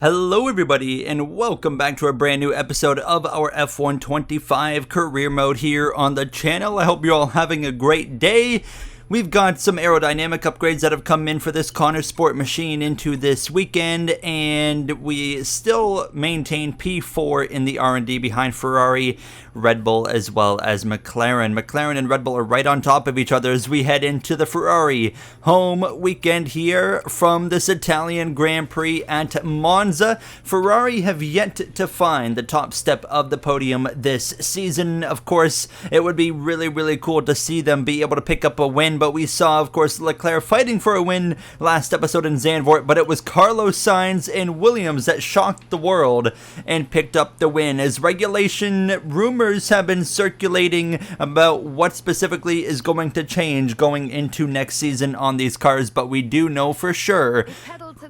Hello everybody and welcome back to a brand new episode of our F1 25 career mode here on the channel. I hope you're all having a great day. We've got some aerodynamic upgrades that have come in for this Connor Sport machine into this weekend, and we still maintain P4 in the R&D behind Ferrari, Red Bull, as well as McLaren. McLaren and Red Bull are right on top of each other as we head into the Ferrari home weekend here from this Italian Grand Prix at Monza. Ferrari have yet to find the top step of the podium this season. Of course, it would be really cool to see them be able to pick up a win, but we saw, of course, Leclerc fighting for a win last episode in Zandvoort, but it was Carlos Sainz and Williams that shocked the world and picked up the win, as regulation rumors have been circulating about what specifically is going to change going into next season on these cars, but we do know for sure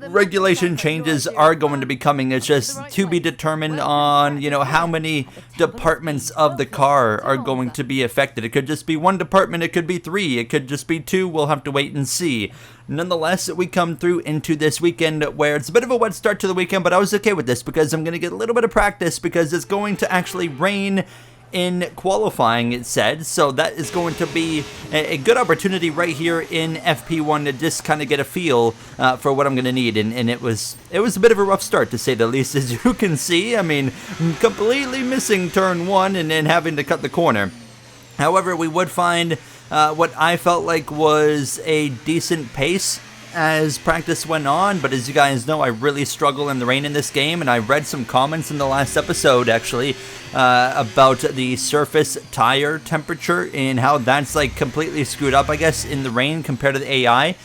regulation changes are going to be coming. It's just to be determined on, how many departments of the car are going to be affected. It could just be one department, it could be three, it could just be two. We'll have to wait and see. Nonetheless, we come through into this weekend where it's a bit of a wet start to the weekend, but I was okay with this because I'm going to get a little bit of practice because it's going to actually rain in qualifying, it said, so that is going to be a good opportunity right here in FP1 to just kind of get a feel for what I'm going to need, and it was a bit of a rough start, to say the least, as you can see. I mean, completely missing turn one and then having to cut the corner. However, we would find what I felt like was a decent pace as practice went on, but as you guys know, I really struggle in the rain in this game, and I read some comments in the last episode actually about the surface tire temperature and how that's like completely screwed up, I guess, in the rain compared to the AI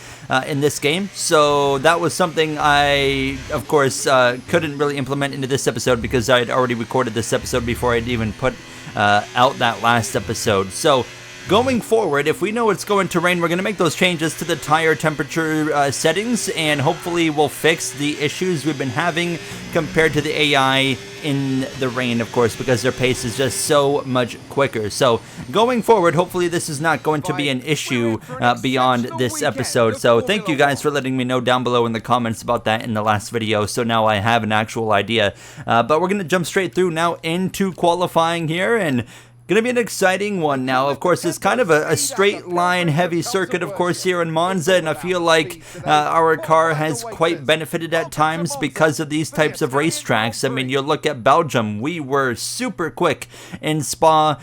in this game. So that was something I, of course, couldn't really implement into this episode because I had already recorded this episode before I'd even put out that last episode. So going forward, if we know it's going to rain, we're going to make those changes to the tire temperature settings, and hopefully we'll fix the issues we've been having compared to the AI in the rain, of course, because their pace is just so much quicker. So going forward, hopefully this is not going to be an issue beyond this episode. So thank you guys for letting me know down below in the comments about that in the last video, so now I have an actual idea. But we're going to jump straight through now into qualifying here, and going to be an exciting one now. Of course, it's kind of a straight line heavy circuit, of course, here in Monza, and I feel like our car has quite benefited at times because of these types of racetracks. I mean, you look at Belgium, we were super quick in Spa.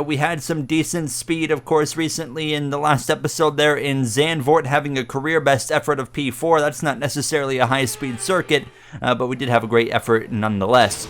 We had some decent speed, of course, recently in the last episode there in Zandvoort, having a career best effort of P4. That's not necessarily a high-speed circuit, but we did have a great effort nonetheless.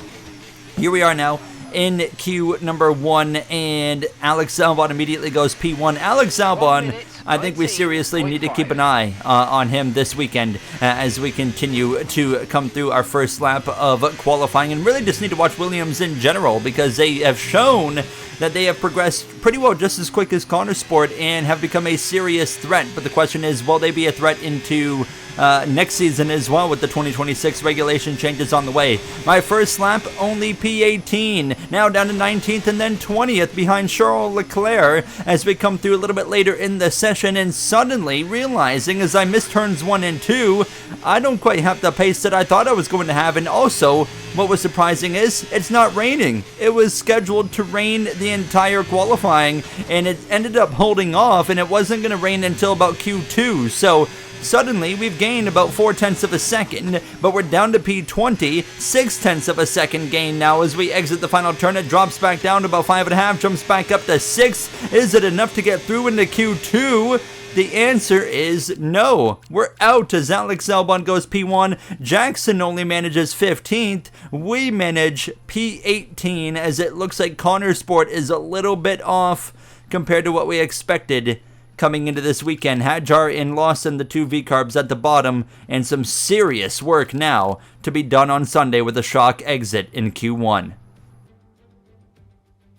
Here we are now in Q number 1, and Alex Albon immediately goes P1. Alex Albon, I think we seriously need to keep an eye on him this weekend as we continue to come through our first lap of qualifying, and really just need to watch Williams in general because they have shown that they have progressed pretty well, just as quick as Connor Sport, and have become a serious threat. But the question is, will they be a threat into next season as well with the 2026 regulation changes on the way? My first lap, only P18, now down to 19th and then 20th behind Charles Leclerc as we come through a little bit later in the session, and suddenly realizing as I missed turns 1 and 2, I don't quite have the pace that I thought I was going to have. And also, what was surprising is it's not raining. It was scheduled to rain the entire qualifying, and it ended up holding off, and it wasn't going to rain until about Q2. So suddenly we've gained about 0.4 of a second, but we're down to P20, 0.6 of a second gain now as we exit the final turn. It drops back down to about 5.5, jumps back up to 6. Is it enough to get through into Q2? The answer is no. We're out as Alex Albon goes P1. Jackson only manages 15th. We manage P18 as it looks like Connor Sport is a little bit off compared to what we expected coming into this weekend. Hadjar and Lawson, the two V-carbs at the bottom, and some serious work now to be done on Sunday with a shock exit in Q1.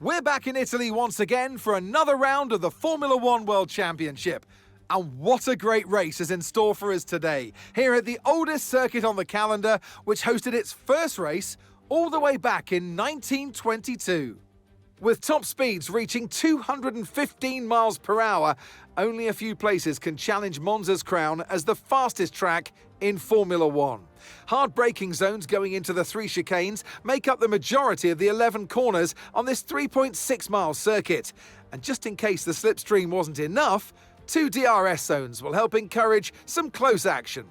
We're back in Italy once again for another round of the Formula One World Championship. And what a great race is in store for us today, here at the oldest circuit on the calendar, which hosted its first race all the way back in 1922. With top speeds reaching 215 miles per hour, only a few places can challenge Monza's crown as the fastest track in Formula One. Hard braking zones going into the 3 chicanes make up the majority of the 11 corners on this 3.6-mile circuit. And just in case the slipstream wasn't enough, 2 DRS zones will help encourage some close action.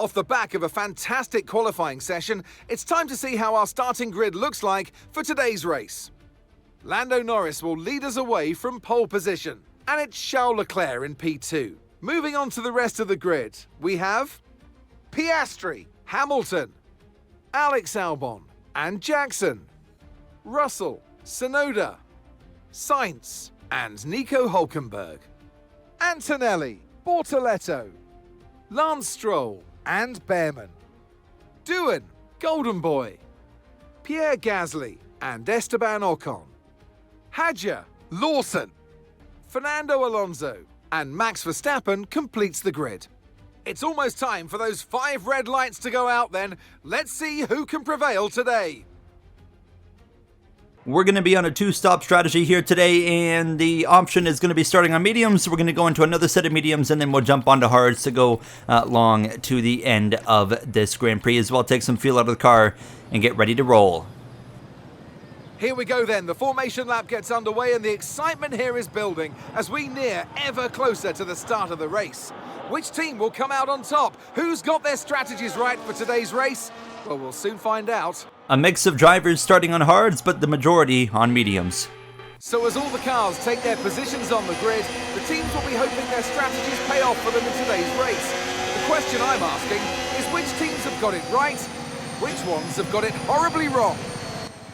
Off the back of a fantastic qualifying session, it's time to see how our starting grid looks like for today's race. Lando Norris will lead us away from pole position, and it's Charles Leclerc in P2. Moving on to the rest of the grid, we have Piastri, Hamilton, Alex Albon and Jackson, Russell, Tsunoda, Sainz and Nico Hülkenberg, Antonelli, Bortoletto, Lance Stroll and Behrman, Doohan, Golden Boy, Pierre Gasly and Esteban Ocon, Hadjar, Lawson, Fernando Alonso and Max Verstappen completes the grid. It's almost time for those 5 red lights to go out then. Let's see who can prevail today. We're going to be on a 2-stop strategy here today, and the option is going to be starting on mediums. We're going to go into another set of mediums, and then we'll jump onto hards to go long to the end of this Grand Prix as well. Take some feel out of the car and get ready to roll. Here we go then, the formation lap gets underway and the excitement here is building as we near ever closer to the start of the race. Which team will come out on top? Who's got their strategies right for today's race? Well, we'll soon find out. A mix of drivers starting on hards, but the majority on mediums. So as all the cars take their positions on the grid, the teams will be hoping their strategies pay off for them in today's race. The question I'm asking is which teams have got it right, which ones have got it horribly wrong?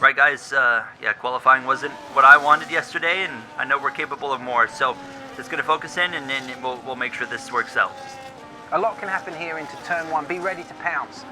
Right, guys, yeah, qualifying wasn't what I wanted yesterday, and I know we're capable of more, so just going to focus in, and then we'll make sure this works out. A lot can happen here into turn 1. Be ready to pounce.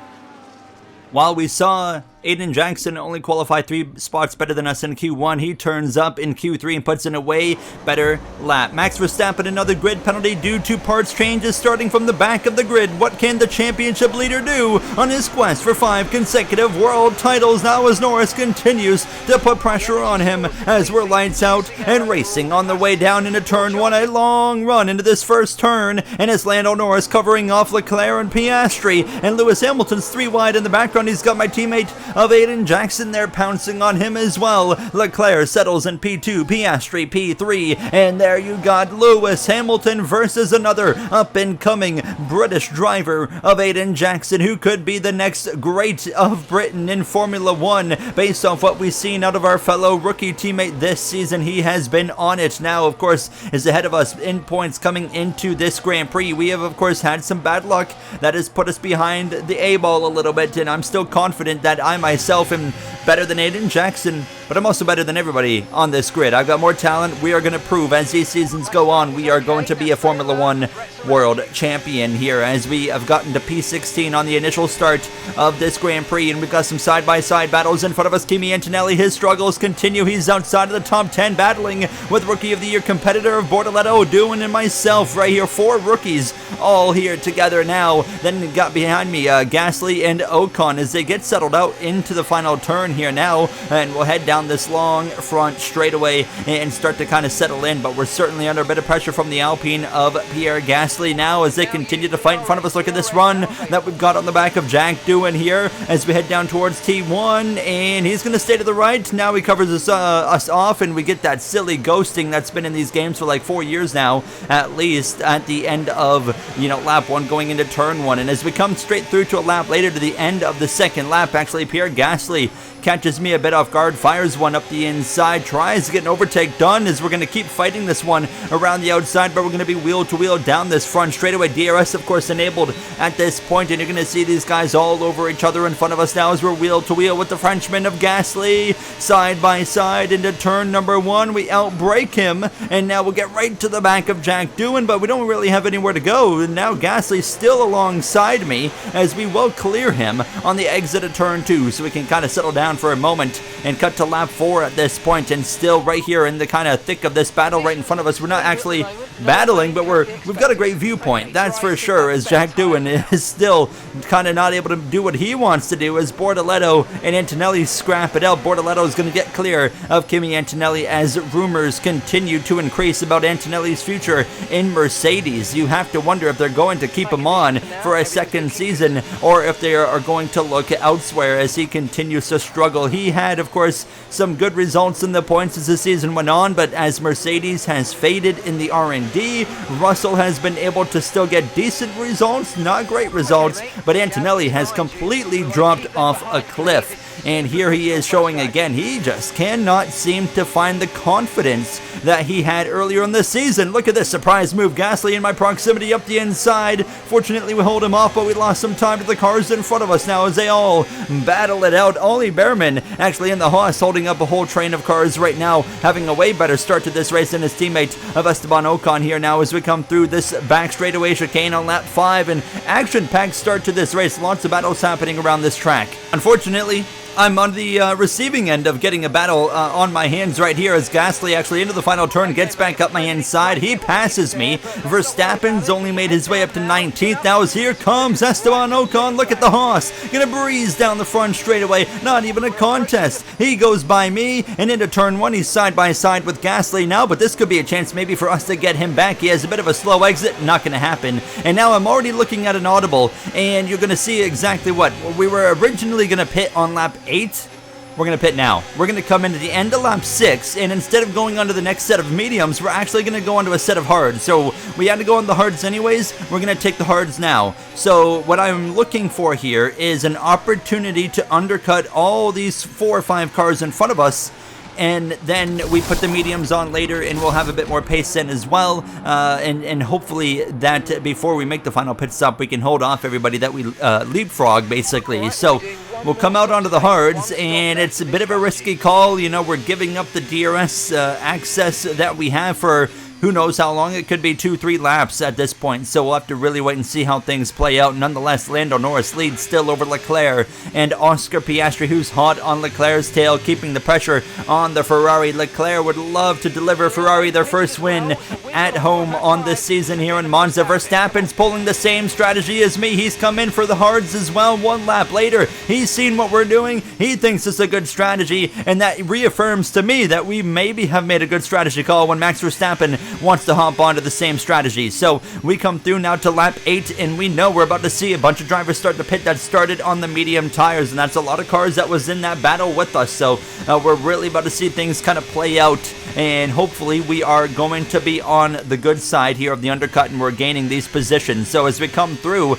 While we saw Aiden Jackson only qualify 3 spots better than us in Q1, he turns up in Q3 and puts in a way better lap. Max Verstappen, another grid penalty due to parts changes starting from the back of the grid. What can the championship leader do on his quest for 5 consecutive world titles now as Norris continues to put pressure on him as we're lights out and racing on the way down into turn 1. A long run into this first turn, and it's Lando Norris covering off Leclerc and Piastri, and Lewis Hamilton's 3 wide in the background. He's got my teammate of Aiden Jackson there pouncing on him as well. Leclerc settles in P2, Piastri P3, and there you got Lewis Hamilton versus another up-and-coming British driver of Aiden Jackson, who could be the next great of Britain in Formula One. Based off what we've seen out of our fellow rookie teammate this season, he has been on it. Now, of course, is ahead of us in points coming into this Grand Prix. We have, of course, had some bad luck that has put us behind the A-ball a little bit, and I'm still confident that I myself am better than Aiden Jackson, but I'm also better than everybody on this grid. I've got more talent. We are going to prove as these seasons go on, we are going to be a Formula One world champion here as we have gotten to P16 on the initial start of this Grand Prix, and we've got some side-by-side battles in front of us. Kimi Antonelli, his struggles continue. He's outside of the top 10 battling with Rookie of the Year competitor of Bortoletto, Doohan, and myself right here. 4 rookies all here together now. Then got behind me Gasly and Ocon as they get settled out into the final turn here now, and we'll head down this long front straightaway and start to kind of settle in, but we're certainly under a bit of pressure from the Alpine of Pierre Gasly now as they continue to fight in front of us. Look at this run that we've got on the back of Jack Doohan here as we head down towards T1, and he's going to stay to the right. Now he covers us off, and we get that silly ghosting that's been in these games for like 4 years now, at least, at the end of, lap 1 going into turn 1. And as we come straight through to a lap later to the end of the second lap, actually, Pierre Gasly catches me a bit off guard, fires one up the inside, tries to get an overtake done as we're going to keep fighting this one around the outside, but we're going to be wheel to wheel down this front straightaway. DRS, of course, enabled at this point, and you're going to see these guys all over each other in front of us now as we're wheel to wheel with the Frenchman of Gasly side by side into turn number 1. We outbrake him, and now we'll get right to the back of Jack Doohan, but we don't really have anywhere to go, and now Gasly's still alongside me as we will clear him on the exit of turn 2, so we can kind of settle down down for a moment and cut to lap 4 at this point, and still right here in the kind of thick of this battle right in front of us. We're not actually battling, but we've got a great viewpoint, that's for sure, as Jack Doohan is still kind of not able to do what he wants to do as Bortoleto and Antonelli scrap it out. Bortoleto is going to get clear of Kimi Antonelli as rumors continue to increase about Antonelli's future in Mercedes. You have to wonder if they're going to keep him on for a second season or if they are going to look elsewhere as he continues to struggle. He had, of course, some good results in the points as the season went on, but as Mercedes has faded in the R&D, Russell has been able to still get decent results, not great results, but Antonelli has completely dropped off a cliff. And here he is showing again, he just cannot seem to find the confidence that he had earlier in the season. Look at this surprise move. Gasly in my proximity up the inside. Fortunately, we hold him off, but we lost some time to the cars in front of us now as they all battle it out. Ollie Behrman actually in the Haas holding up a whole train of cars right now, having a way better start to this race than his teammate of Esteban Ocon here now as we come through this back straightaway chicane on lap 5. An action-packed start to this race. Lots of battles happening around this track. Unfortunately, I'm on the receiving end of getting a battle on my hands right here as Gasly actually into the final turn gets back up my inside. He passes me. Verstappen's only made his way up to 19th. Now as here comes Esteban Ocon. Look at the Haas. Gonna breeze down the front straightaway. Not even a contest. He goes by me and into turn 1. He's side by side with Gasly now, but this could be a chance maybe for us to get him back. He has a bit of a slow exit. Not gonna happen. And now I'm already looking at an audible, and you're gonna see exactly what we were originally gonna pit on lap 8. We're going to pit now. We're going to come into the end of lap 6, and instead of going onto the next set of mediums, we're actually going to go onto a set of hards. So we had to go on the hards anyways. We're going to take the hards now. So what I'm looking for here is an opportunity to undercut all these 4 or 5 cars in front of us, and then we put the mediums on later, and we'll have a bit more pace in as well, and hopefully that before we make the final pit stop, we can hold off everybody that we leapfrog, basically. So we'll come out onto the hards, and it's a bit of a risky call. You know, we're giving up the DRS access that we have for who knows how long. It could be 2-3 laps at this point, so we'll have to really wait and see how things play out. Nonetheless, Lando Norris leads still over Leclerc and Oscar Piastri, who's hot on Leclerc's tail, keeping the pressure on the Ferrari. Leclerc would love to deliver Ferrari their first win at home on this season here in Monza. Verstappen's pulling the same strategy as me. He's come in for the hards as well. 1 lap later, he's seen what we're doing. He thinks it's a good strategy, and that reaffirms to me that we maybe have made a good strategy call when Max Verstappen wants to hop onto the same strategy. So we come through now to lap 8, and we know we're about to see a bunch of drivers start to pit that started on the medium tires, and that's a lot of cars that was in that battle with us. So we're really about to see things kind of play out, and hopefully we are going to be on the good side here of the undercut, and we're gaining these positions. So as we come through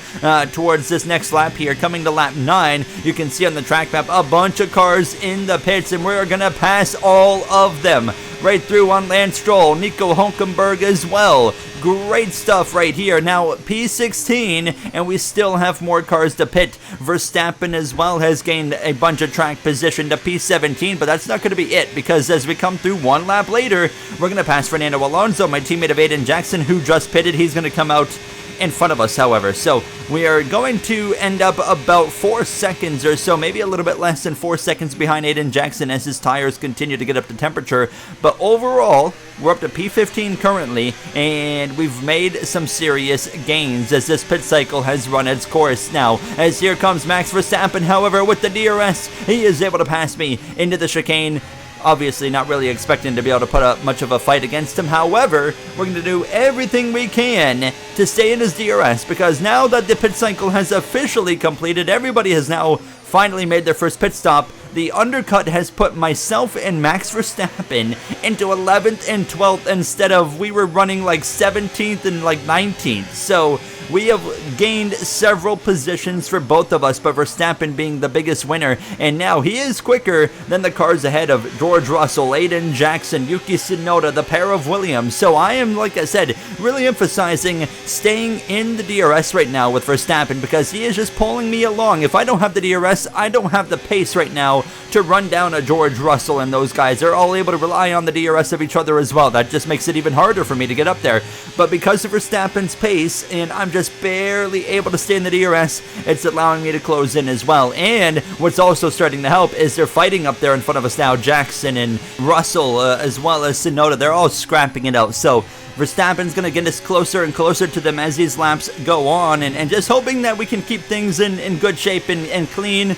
towards this next lap here, coming to lap 9, you can see on the track map a bunch of cars in the pits, and we're gonna pass all of them right through on Lance Stroll, Nico Hulkenberg as well. Great stuff right here. Now P16, and we still have more cars to pit. Verstappen as well has gained a bunch of track position to P17, but that's not going to be it, because as we come through 1 lap later, we're going to pass Fernando Alonso, my teammate of Aiden Jackson, who just pitted. He's going to come out in front of us, however. So we are going to end up about 4 seconds or so, maybe a little bit less than 4 seconds behind Aiden Jackson as his tires continue to get up to temperature. But overall, we're up to P15 currently, and we've made some serious gains as this pit cycle has run its course now. As here comes Max Verstappen, however, with the DRS, he is able to pass me into the chicane. Obviously not really expecting to be able to put up much of a fight against him. However, we're going to do everything we can to stay in his DRS, because now that the pit cycle has officially completed, everybody has now finally made their first pit stop. The undercut has put myself and Max Verstappen into 11th and 12th instead of we were running like 17th and like 19th. So we have gained several positions for both of us, but Verstappen being the biggest winner. And now he is quicker than the cars ahead of George Russell, Aiden Jackson, Yuki Tsunoda, the pair of Williams. So I am, like I said, really emphasizing staying in the DRS right now with Verstappen, because he is just pulling me along. If I don't have the DRS, I don't have the pace right now to run down a George Russell, and those guys. They're all able to rely on the DRS of each other as well. That just makes it even harder for me to get up there. But because of Verstappen's pace, and I'm just barely able to stay in the DRS, it's allowing me to close in as well. And what's also starting to help is they're fighting up there in front of us now. Jackson and Russell, as well as Tsunoda, they're all scrapping it out. So Verstappen's going to get us closer and closer to them as these laps go on, and just hoping that we can keep things in good shape and clean,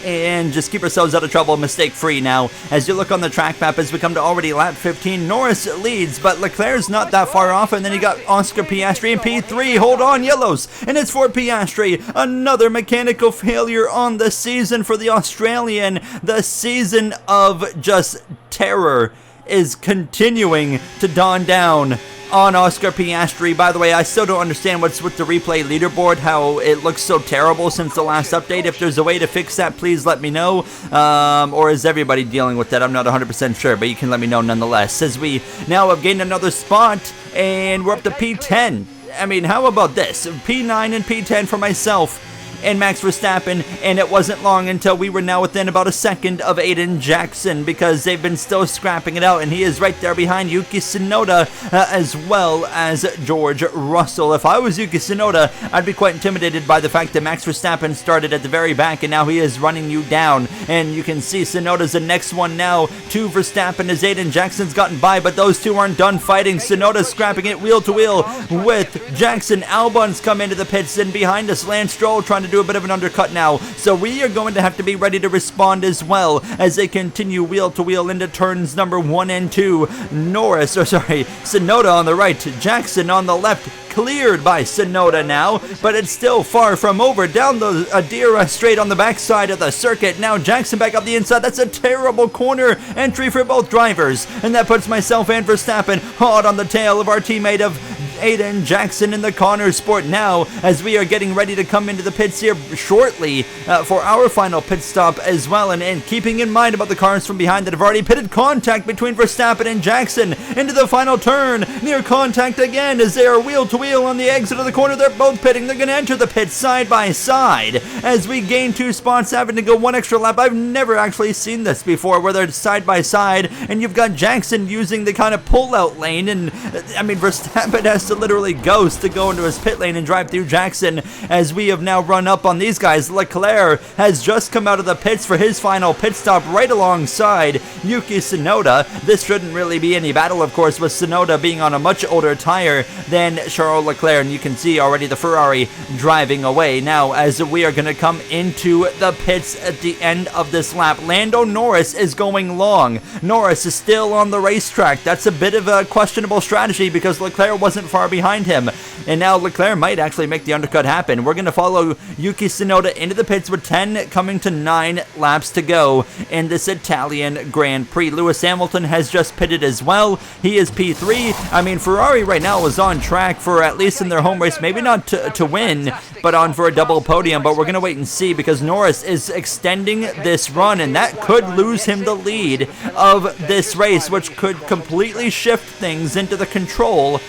and just keep ourselves out of trouble, mistake-free now. As you look on the track map, as we come to already lap 15, Norris leads, but Leclerc's not that far off, and then you got Oscar Piastri in P3. Hold on, yellows, and it's for Piastri. Another mechanical failure on the season for the Australian. The season of just terror is continuing to dawn down on Oscar Piastri. By the way, I still don't understand what's with the replay leaderboard, how it looks so terrible since the last update. If there's a way to fix that, please let me know. Or is everybody dealing with that? I'm not 100% sure, but you can let me know nonetheless. As we now have gained another spot, and we're up to P10. I mean, how about this? P9 and P10 for myself and Max Verstappen, and it wasn't long until we were now within about a second of Aiden Jackson, because they've been still scrapping it out, and he is right there behind Yuki Tsunoda, as well as George Russell. If I was Yuki Tsunoda, I'd be quite intimidated by the fact that Max Verstappen started at the very back, and now he is running you down, and you can see Tsunoda's the next one now to Verstappen as Aiden Jackson's gotten by, but those two aren't done fighting. Tsunoda's scrapping it wheel to wheel with Jackson. Albon's come into the pits, and behind us, Lance Stroll trying to do a bit of an undercut now, so we are going to have to be ready to respond as well as they continue wheel to wheel into turns number 1 and 2. Tsunoda on the right, Jackson on the left, cleared by Tsunoda now, but it's still far from over. Down the DRS straight on the backside of the circuit. Now Jackson back up the inside. That's a terrible corner entry for both drivers, and that puts myself and Verstappen hard on the tail of our teammate of Aiden Jackson in the Connors Sport now, as we are getting ready to come into the pits here shortly for our final pit stop as well, and keeping in mind about the cars from behind that have already pitted. Contact between Verstappen and Jackson into the final turn. Near contact again as they are wheel to wheel on the exit of the corner. They're both pitting. They're going to enter the pit side by side as we gain 2 spots, having to go 1 extra lap. I've never actually seen this before, where they're side by side, and you've got Jackson using the kind of pull-out lane, and I mean, Verstappen has to literally ghost to go into his pit lane and drive through Jackson, as we have now run up on these guys. Leclerc has just come out of the pits for his final pit stop right alongside Yuki Tsunoda. This shouldn't really be any battle, of course, with Tsunoda being on a much older tire than Charles Leclerc, and you can see already the Ferrari driving away now as we are going to come into the pits at the end of this lap. Lando Norris is going long. Norris is still on the racetrack. That's a bit of a questionable strategy because Leclerc wasn't far behind him, and now Leclerc might actually make the undercut happen. We're going to follow Yuki Tsunoda into the pits with 10 coming to 9 laps to go in this Italian Grand Prix. Lewis Hamilton has just pitted as well. He is P3. I mean, Ferrari right now is on track for, at least in their home race, maybe not to win, but on for a double podium. But we're going to wait and see, because Norris is extending this run, and that could lose him the lead of this race, which could completely shift things into the control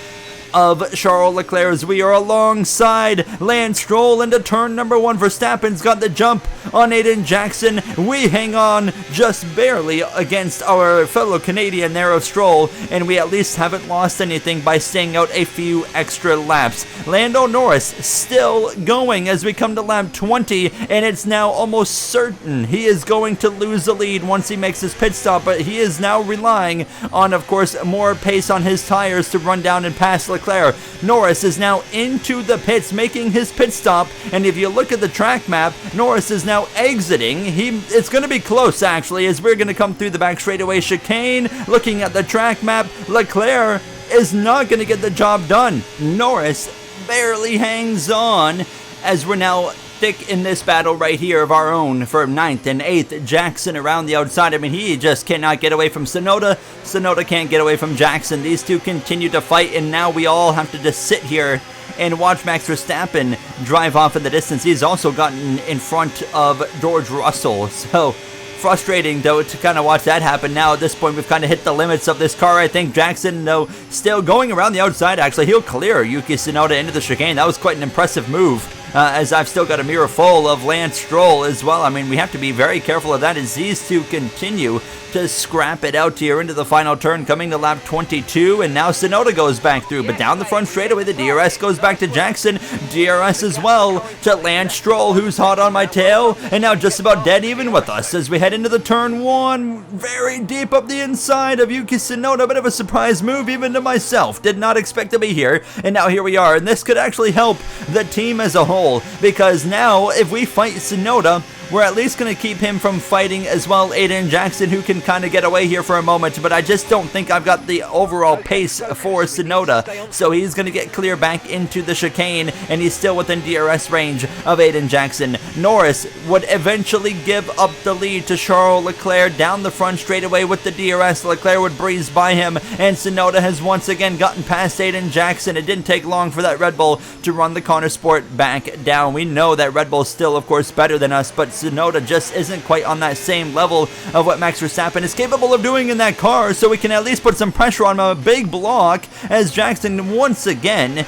of Charles Leclerc as we are alongside Lance Stroll into turn number 1. Verstappen's got the jump on Aiden Jackson. We hang on just barely against our fellow Canadian there of Stroll, and we at least haven't lost anything by staying out a few extra laps. Lando Norris still going as we come to lap 20, and it's now almost certain he is going to lose the lead once he makes his pit stop, but he is now relying on, of course, more pace on his tires to run down and pass Leclerc. Norris is now into the pits, making his pit stop, and if you look at the track map, Norris is now exiting. It's going to be close, actually, as we're going to come through the back straightaway chicane. Looking at the track map, Leclerc is not going to get the job done. Norris barely hangs on as we're now thick in this battle right here of our own for 9th and 8th. Jackson around the outside. I mean, he just cannot get away from Tsunoda. Tsunoda can't get away from Jackson. These two continue to fight, and now we all have to just sit here and watch Max Verstappen drive off in the distance. He's also gotten in front of George Russell, so frustrating, though, to kind of watch that happen. Now, at this point, we've kind of hit the limits of this car. I think Jackson, though, still going around the outside, actually. He'll clear Yuki Tsunoda into the chicane. That was quite an impressive move as I've still got a mirror full of Lance Stroll as well. I mean, we have to be very careful of that as these two continue to scrap it out here into the final turn, coming to lap 22, and now Tsunoda goes back through, but down the front straightaway, the DRS goes back to Jackson, DRS as well to Lance Stroll, who's hot on my tail, and now just about dead even with us as we head into the turn 1, very deep up the inside of Yuki Tsunoda, bit of a surprise move even to myself, did not expect to be here, and now here we are, and this could actually help the team as a whole, because now if we fight Tsunoda, we're at least going to keep him from fighting as well Aiden Jackson, who can kind of get away here for a moment, but I just don't think I've got the overall pace for Tsunoda, so he's going to get clear back into the chicane, and he's still within DRS range of Aiden Jackson. Norris would eventually give up the lead to Charles Leclerc down the front straightaway with the DRS. Leclerc would breeze by him, and Tsunoda has once again gotten past Aiden Jackson. It didn't take long for that Red Bull to run the Connor Sport back down. We know that Red Bull's still, of course, better than us, but Tsunoda just isn't quite on that same level of what Max Verstappen is capable of doing in that car, so we can at least put some pressure on a big block as Jackson once again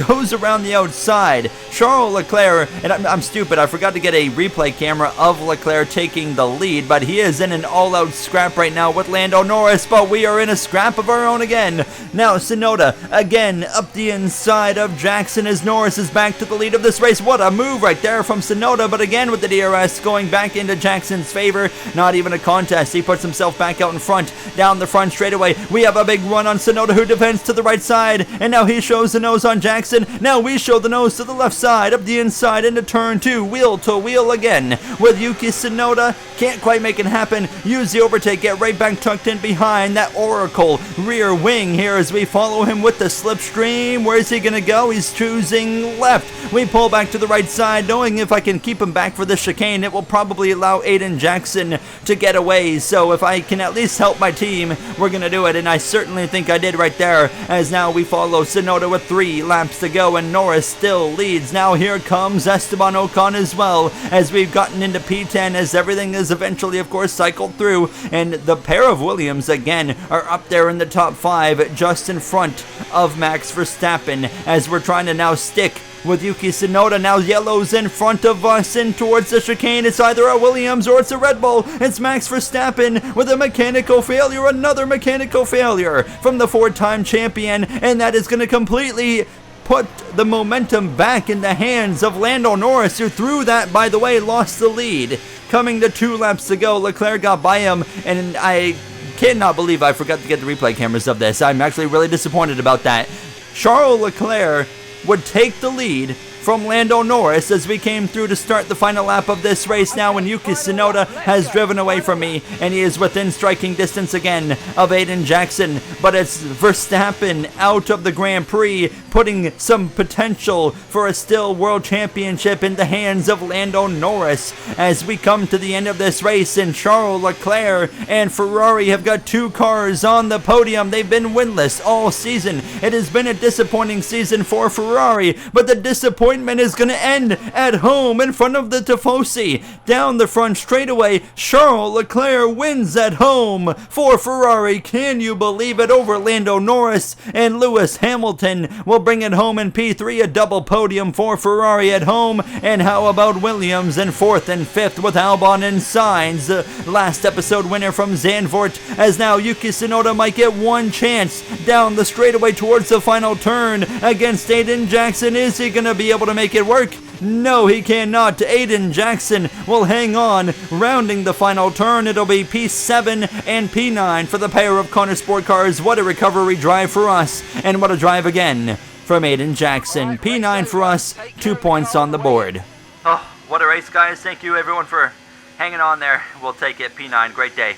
goes around the outside. Charles Leclerc, and I'm stupid, I forgot to get a replay camera of Leclerc taking the lead, but he is in an all-out scrap right now with Lando Norris, but we are in a scrap of our own again. Now Tsunoda, again, up the inside of Jackson as Norris is back to the lead of this race. What a move right there from Tsunoda, but again with the DRS going back into Jackson's favor. Not even a contest. He puts himself back out in front, down the front straightaway. We have a big run on Tsunoda, who defends to the right side, and now he shows the nose on Jackson. Now we show the nose to the left side, up the inside into turn 2, wheel to wheel again with Yuki Tsunoda. Can't quite make it happen. Use the overtake, get right back tucked in behind that Oracle rear wing here as we follow him with the slipstream. Where is he going to go? He's choosing left. We pull back to the right side, knowing if I can keep him back for the chicane, it will probably allow Aiden Jackson to get away. So if I can at least help my team, we're going to do it, and I certainly think I did right there, as now we follow Tsunoda with 3 laps to go, and Norris still leads. Now here comes Esteban Ocon as well, as we've gotten into P10, as everything is eventually, of course, cycled through, and the pair of Williams again are up there in the top 5, just in front of Max Verstappen, as we're trying to now stick with Yuki Tsunoda. Now yellow's in front of us in towards the chicane. It's either a Williams or it's a Red Bull. It's Max Verstappen with a mechanical failure, another mechanical failure from the 4-time champion, and that is going to completely put the momentum back in the hands of Lando Norris, who through that, by the way, lost the lead. Coming to 2 laps to go, Leclerc got by him, and I cannot believe I forgot to get the replay cameras of this. I'm actually really disappointed about that. Charles Leclerc would take the lead from Lando Norris as we came through to start the final lap of this race now, when Yuki Tsunoda has driven away from me, and he is within striking distance again of Aiden Jackson, but it's Verstappen out of the Grand Prix, putting some potential for a still world championship in the hands of Lando Norris as we come to the end of this race, and Charles Leclerc and Ferrari have got 2 cars on the podium. They've been winless all season. It has been a disappointing season for Ferrari, but the disappointment is going to end at home in front of the Tifosi. Down the front straightaway, Charles Leclerc wins at home for Ferrari. Can you believe it? Over Lando Norris, and Lewis Hamilton will bring it home in P3, a double podium for Ferrari at home. And how about Williams in 4th and 5th with Albon and Sainz, the last episode winner from Zandvoort, as now Yuki Tsunoda might get one chance down the straightaway towards the final turn against Aiden Jackson. Is he going to be able to make it work? No, he cannot. Aiden Jackson will hang on, rounding the final turn. It'll be P7 and P9 for the pair of Connor Sport cars. What a recovery drive for us, and what a drive again from Aiden Jackson. P9 for us, 2 points on the board. Oh, what a race, guys. Thank you, everyone, for hanging on there. We'll take it. P9, great day.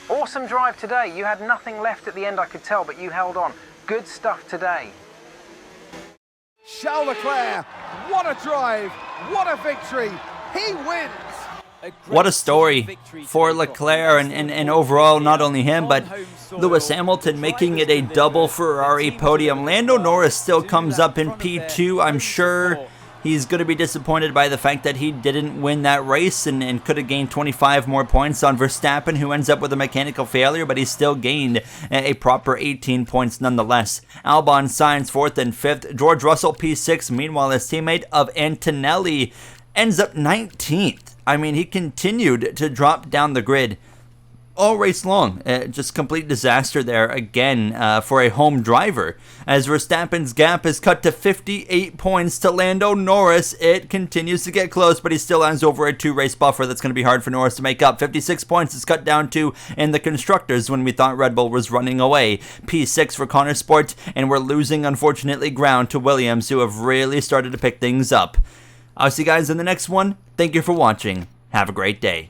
Awesome drive today. You had nothing left at the end, I could tell, but you held on. Good stuff today. Charles Leclerc, what a drive, what a victory, he wins! What a story for Leclerc, and overall, not only him, but Lewis Hamilton making it a double Ferrari podium. Lando Norris still comes up in P2, I'm sure. He's going to be disappointed by the fact that he didn't win that race and could have gained 25 more points on Verstappen, who ends up with a mechanical failure, but he still gained a proper 18 points nonetheless. Albon, Sainz 4th and 5th. George Russell P6. Meanwhile, his teammate of Antonelli ends up 19th. I mean, he continued to drop down the grid all race long. Just complete disaster there again for a home driver. As Verstappen's gap is cut to 58 points to Lando Norris. It continues to get close, but he still lands over a 2-race buffer. That's going to be hard for Norris to make up. 56 points is cut down to in the constructors when we thought Red Bull was running away. P6 for Connor Sport, and we're losing, unfortunately, ground to Williams, who have really started to pick things up. I'll see you guys in the next one. Thank you for watching. Have a great day.